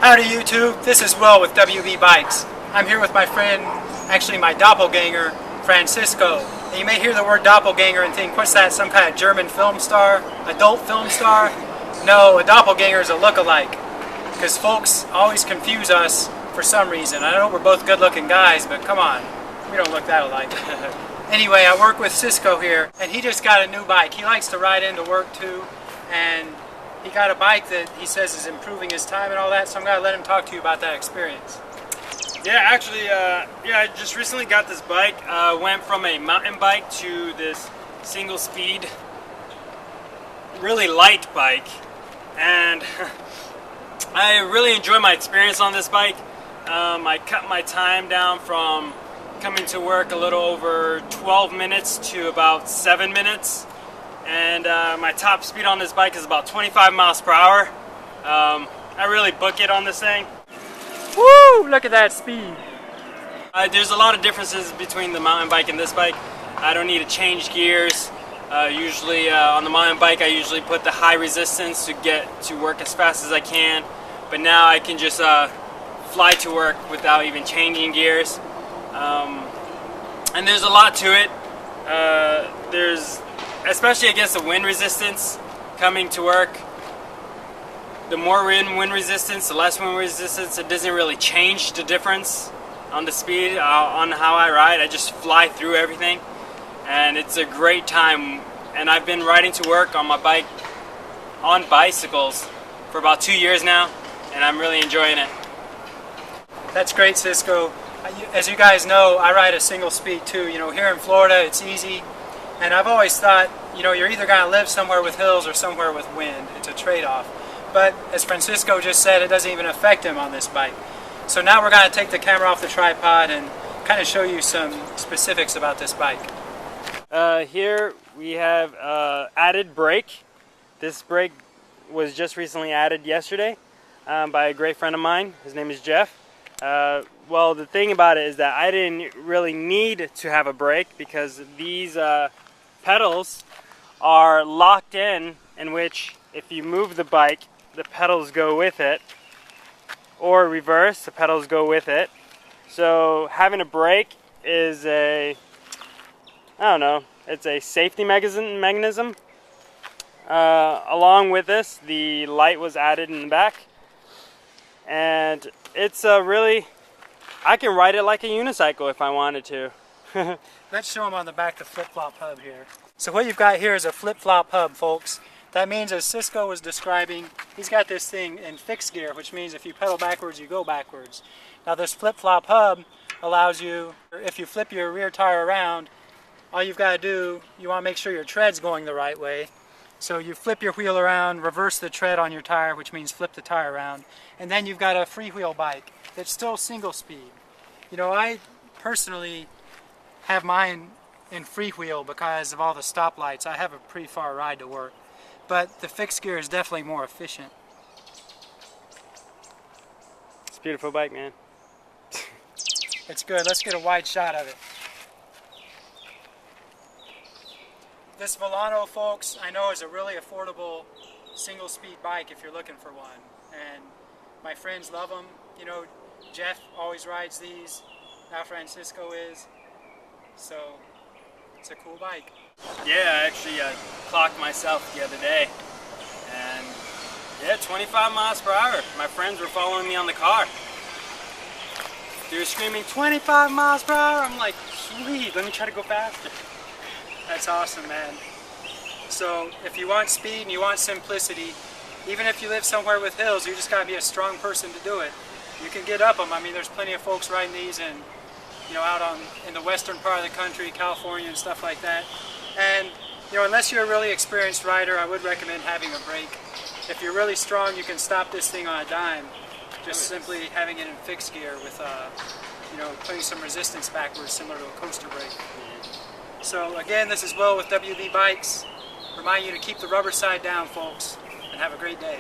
Howdy YouTube, this is Will with WBbikes. I'm here with my friend, actually my doppelganger, Cisco. And you may hear the word doppelganger and think, what's that, some kind of German film star? Adult film star? No, a doppelganger is a look-alike. Because folks always confuse us for some reason. I know we're both good-looking guys, but come on, we don't look that alike. Anyway, I work with Cisco here, and he just got a new bike. He likes to ride into work too, and he got a bike that he says is improving his time and all that, so I'm going to let him talk to you about that experience. Yeah, actually, I just recently got this bike. Went from a mountain bike to this single-speed, really light bike, and I really enjoy my experience on this bike. I cut my time down from coming to work a little over 12 minutes to about 7 minutes. And my top speed on this bike is about 25 miles per hour. I really book it on this thing. Woo! Look at that speed. There's a lot of differences between the mountain bike and this bike. I don't need to change gears. Usually on the mountain bike I usually put the high resistance to get to work as fast as I can. But now I can just fly to work without even changing gears. And there's a lot to it. There's especially against the wind resistance coming to work. The more wind resistance, the less wind resistance, it doesn't really change the difference on the speed, on how I ride. I just fly through everything, and it's a great time. And I've been riding to work on my bike, on bicycles, for about 2 years now, and I'm really enjoying it. That's great, Cisco. As you guys know, I ride a single speed too. You know, here in Florida it's easy. And I've always thought, you know, you're either going to live somewhere with hills or somewhere with wind. It's a trade-off. But as Francisco just said, it doesn't even affect him on this bike. So now we're going to take the camera off the tripod and kind of show you some specifics about this bike. Here we have added brake. This brake was just recently added yesterday by a great friend of mine. His name is Jeff. Well, the thing about it is that I didn't really need to have a brake because these pedals are locked in which if you move the bike, the pedals go with it, or reverse, the pedals go with it. So having a brake is it's a safety mechanism. Along with this, the light was added in the back, and it's really, I can ride it like a unicycle if I wanted to. Let's show them on the back the flip-flop hub here. So what you've got here is a flip-flop hub, folks. That means, as Cisco was describing, he's got this thing in fixed gear, which means if you pedal backwards, you go backwards. Now this flip-flop hub allows you, if you flip your rear tire around, all you've got to do, you want to make sure your tread's going the right way. So you flip your wheel around, reverse the tread on your tire, which means flip the tire around, and then you've got a freewheel bike that's still single speed. You know, I personally have mine in freewheel because of all the stoplights. I have a pretty far ride to work, but the fixed gear is definitely more efficient. It's a beautiful bike, man. It's good. Let's get a wide shot of it. This Volano, folks, I know is a really affordable single-speed bike if you're looking for one. And my friends love them. You know, Jeff always rides these. Now Francisco is. So, it's a cool bike. Yeah, I actually clocked myself the other day. And yeah, 25 miles per hour. My friends were following me on the car. They were screaming, 25 miles per hour. I'm like, sweet, let me try to go faster. That's awesome, man. So if you want speed and you want simplicity, even if you live somewhere with hills, you just got to be a strong person to do it. You can get up them. I mean, there's plenty of folks riding these out in the western part of the country, California and stuff like that. And unless you're a really experienced rider, I would recommend having a brake. If you're really strong, you can stop this thing on a dime. Just simply having it in fixed gear with putting some resistance backwards, similar to a coaster brake. So again, this is Will with WBbikes. Remind you to keep the rubber side down, folks, and have a great day.